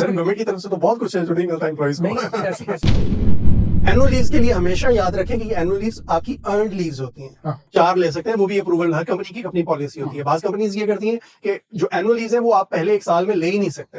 Sir government की तरफ से तो बहुत कुछ है जो नहीं मिलता एम्प्लॉइज को। नहीं ऐसे एनुअल लीव्स के लिए हमेशा याद रखें कि एनुअल लीव्स आपकी अर्नड लीव्स होती हैं। हाँ। 4 ले सकते हैं, वो भी अप्रूवल, हर कंपनी की अपनी पॉलिसी होती है। बाज़ कंपनीज ये करती हैं कि जो एनुअल लीव्स है वो आप पहले 1 साल में ले ही नहीं सकते।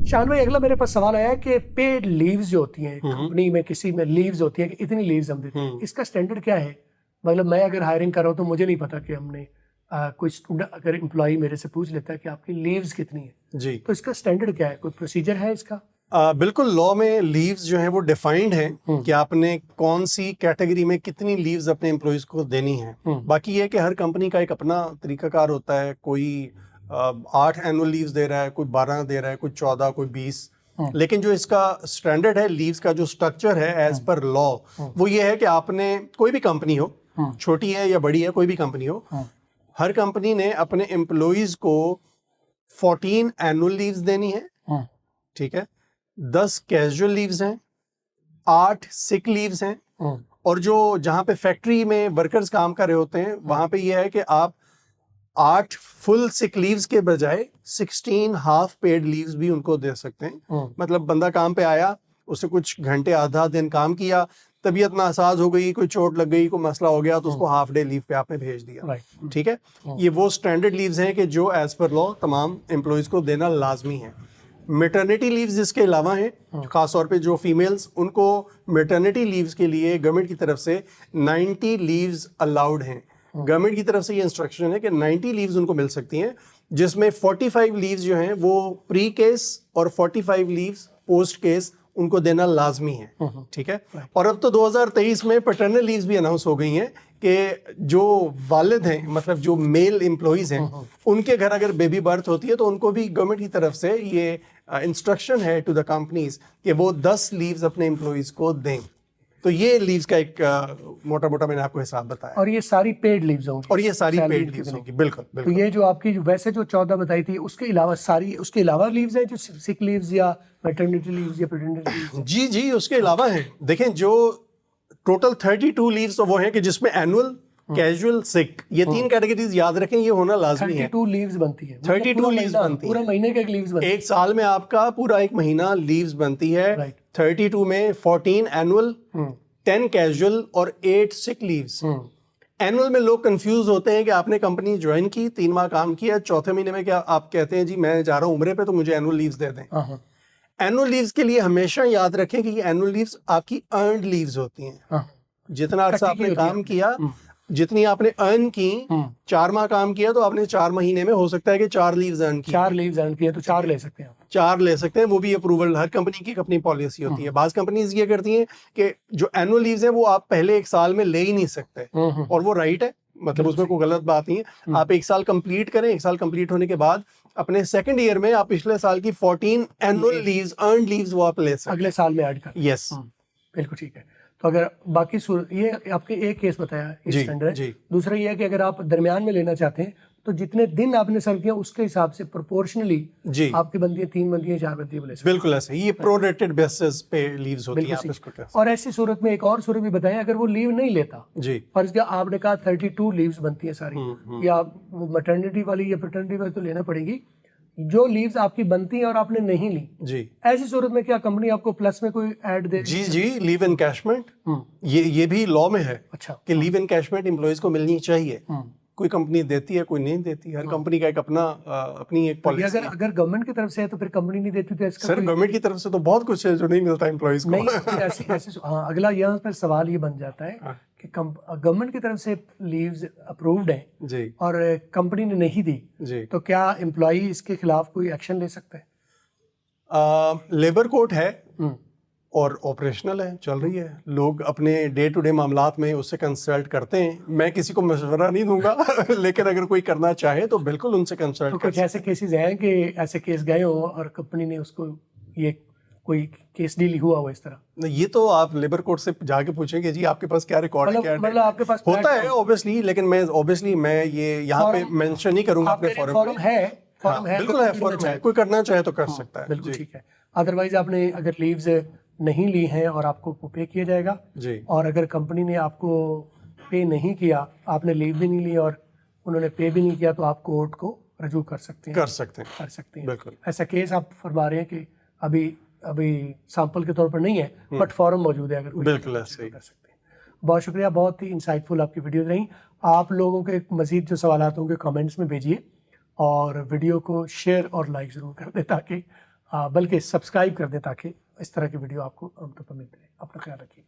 शान भाई, अगला मेरे पास सवाल आया है कि पेड लीव्स जो होती हैं कंपनी में, किसी में लीव्स होती हैं कि इतनी लीव्स हम देते हैं, इसका स्टैंडर्ड क्या है? मतलब मैं अगर हायरिंग कर रहा हूँ तो मुझे नहीं पता कि हमने कोई स्टूडेंट, अगर एम्प्लॉय मेरे से पूछ लेता है कि आपकी लीव्स कितनी है, जी, तो इसका स्टैंडर्ड क्या है? कोई प्रोसीजर है इसका? बिल्कुल, लॉ में लीव्स जो है वो डिफाइंड है कि आपने कौन सी कैटेगरी में कितनी लीव्स अपने एम्प्लॉइज को देनी है। बाकी ये है कि हर कंपनी का एक अपना तरीकाकार होता है। कोई 8 एनुअल लीव्स दे रहा है, कोई 12 दे रहा है, कोई 14, कोई 20। लेकिन जो इसका स्टैंडर्ड है, लीव्स का जो स्ट्रक्चर है एज पर लॉ, वो ये है कि आपने, कोई भी कंपनी हो, छोटी है या बड़ी है, कोई भी कंपनी हो, हर कंपनी ने अपने एम्प्लॉइज को 14 एनुअल लीव्स देनी है, ठीक है, 10 कैजुअल लीव्स हैं, 8 सिक लीव्स हैं, और जो जहां पे फैक्ट्री में वर्कर्स काम कर रहे होते हैं वहां पे ये है कि आप 8 फुल सिक लीव्स के बजाय 16 हाफ पेड लीव्स भी उनको दे सकते हैं। मतलब बंदा काम पे आया, उसने कुछ घंटे, आधा दिन काम किया, तबीयत नासाज हो गई, कोई चोट लग गई, कोई मसला हो गया, तो उसको हाफ डे लीव पे आपने भेज दिया, ठीक है। ये वो स्टैंडर्ड लीव्स हैं कि जो एज पर लॉ तमाम एम्प्लॉइज को देना लाजमी है। मेटर्निटी लीव्स इसके अलावा हैं, खासतौर पे जो फीमेल्स, उनको मेटर्निटी लीव्स के लिए गवर्नमेंट की तरफ से 90 लीव्स अलाउड हैं। गवर्नमेंट की तरफ से ये इंस्ट्रक्शन है कि 90 लीव्स उनको मिल सकती हैं, जिसमें 45 लीव्स जो हैं वो प्री केस और 45 लीव्स पोस्ट केस उनको देना लाजमी है, ठीक है। और अब तो 2023 में पैटर्नल लीव्स भी अनाउंस हो गई हैं कि जो वालिद हैं, मतलब जो मेल एम्प्लॉइज हैं, उनके घर अगर बेबी बर्थ होती है तो उनको भी गवर्नमेंट की तरफ से ये इंस्ट्रक्शन है टू द कंपनीज कि वो 10 लीव्स अपने एम्प्लॉइज को दें। तो ये लीव्स का एक मोटा मोटा मैंने आपको हिसाब बताया। और ये सारी पेड लीव्स होंगी? और ये सारी पेड लीव्स होंगी, बिल्कुल तो बिल्कुल। ये जो आपकी वैसे जो 14 बताई थी, उसके अलावा सारी, उसके अलावा लीव्स हैं जो सिक लीव्स या मैटरनिटी लीव्स या पैटर्निटी लीव्स? जी जी, उसके अलावा है। देखें, जो टोटल 32 लीव्स वो हैं कि जिसमें एनुअल, कैजुअल, सिक, ये 3 कैटेगरीज याद रखें, ये होना लाजमी है। 32 लीव्स बनती है, 32 लीव्स बनती है, पूरा महीने का एक लीव्स बनती है। एक साल में आपका पूरा एक महीना लीव्स बनती है। 32 में 14 एनुअल, 10 कैजुअल और 8 सिक लीव्स। एनुअल में लोग कंफ्यूज होते हैं कि आपने कंपनी ज्वाइन की, 3 माह काम किया, चौथे महीने में क्या आप कहते हैं जी मैं जा रहा हूँ उम्रे पे, तो मुझे एनुअल लीव्स दे दें। एनुअल लीव्स के लिए हमेशा याद रखें कि ये एनुअल लीव्स आपकी अर्नड लीव्स होती हैं। जितना अर्सा आपने काम किया, जितनी आपने अर्न की, 4 माह काम किया तो आपने 4 महीने में हो सकता है कि 4 लीव्स अर्न की, 4 लीव्स अर्न किया तो 4 ले सकते हैं, 4 ले सकते हैं। वो भी अप्रूवल, हर कंपनी की अपनी पॉलिसी होती है। बाज़ कंपनीज ये करती हैं कि जो एनुअल लीव्स हैं वो आप पहले 1 साल में ले ही नहीं सकते, और वो राइट है, मतलब उसमें कोई गलत बात नहीं है। आप 1 साल कंप्लीट करें, 1 साल कंप्लीट होने के बाद अपने सेकंड ईयर में आप पिछले साल की 14 एनुअल लीव्स, अर्नड लीव्स, वो आप ले सकते हैं, अगले साल में ऐड कर। यस, बिल्कुल ठीक है। तो अगर बाकी ये आपके एक केस बताया, इस स्टैंडर्ड है। दूसरा ये है कि अगर आप दरमियान में लेना चाहते हैं तो जितने दिन आपने सर्व किया उसके हिसाब से प्रोपोर्शनली आपकी बनती है, 3 बनती है, 4 बनती है, बिल्कुल ऐसे। ये प्रोरेटेड बेसिस पे लीव्स होती है, आप इसको कह सकते हैं। और ऐसी सूरत में एक और सूरत भी बताएं, अगर वो लीव नहीं लेता जी, फर्ज किया आपने कहा 32 लीव्स बनती है सारी, या मैटरनिटी वाली या पैटर्निटी वाली तो लेना पड़ेगी, जो लीव्स आपकी बनती हैं और आपने नहीं ली जी, ऐसी सूरत में क्या कंपनी आपको प्लस में कोई ऐड दे? जी जी, लीव एनकैशमेंट, ये भी लॉ में है। अच्छा, कि लीव एनकैशमेंट एम्प्लॉइज को मिलनी चाहिए। कोई कंपनी देती है, कोई नहीं देती, हर कंपनी का एक अपना अपनी एक पॉलिसी है। अगर गवर्नमेंट की तरफ से है तो फिर कंपनी नहीं देती तो इसका? सर गवर्नमेंट की तरफ से तो बहुत कुछ है जो नहीं मिलता एम्प्लॉइज को। नहीं, ऐसे हाँ, अगला यहाँ पर सवाल ये बन जाता है कि गवर्नमेंट की तरफ से लीव्स अप्रूव्ड है जी, और कंपनी ने नहीं दी जी, तो क्या एम्प्लॉई इसके खिलाफ कोई एक्शन ले सकता है? लेबर कोर्ट है और ऑपरेशनल है, चल रही है। लोग अपने डे टू डे मामलात में उससे कंसल्ट करते हैं। मैं किसी को मशवरा नहीं दूंगा लेकिन अगर कोई करना चाहे तो बिल्कुल उनसे कंसल्ट कर। कुछ ऐसे केसेस हैं कि ऐसे केस गए हो और कंपनी ने उसको, ये कोई केस डील हुआ हो इस तरह? ये तो आप लेबर कोर्ट से जाके पूछेंगे जी आपके पास क्या रिकॉर्ड है, क्या मतलब आपके पास होता है ऑब्वियसली, लेकिन मैं ये यहाँ पे मेंशन नहीं करूंगा अपने फॉरम है, बिल्कुल है, फॉरम है, कोई करना चाहे तो कर सकता है, बिल्कुल ठीक है। अदरवाइज आपने अगर लीव्स नहीं ली हैं और आपको पे किया जाएगा जी, और अगर कंपनी ने आपको पे नहीं किया, आपने लीव भी नहीं ली और उन्होंने पे भी नहीं किया, तो आप कोर्ट को रजू कर सकते हैं, कर सकते हैं। बिल्कुल। ऐसा केस आप फरमा रहे हैं कि अभी सैंपल के तौर पर नहीं है, बट फॉर्म मौजूद है, अगर कोई बिल्कुल ऐसे ही कर सकते हैं। बहुत शुक्रिया, बहुत ही इंसाइटफुल आपकी वीडियो रही। आप लोगों के मज़ीद जो सवाल होंगे कमेंट्स में भेजिए, और वीडियो को शेयर और लाइक ज़रूर कर दें, ताकि बल्कि सब्सक्राइब कर दें, ताकि इस तरह की वीडियो आपको आमतौर पर मिलती रहे। अपना ख्याल रखिए।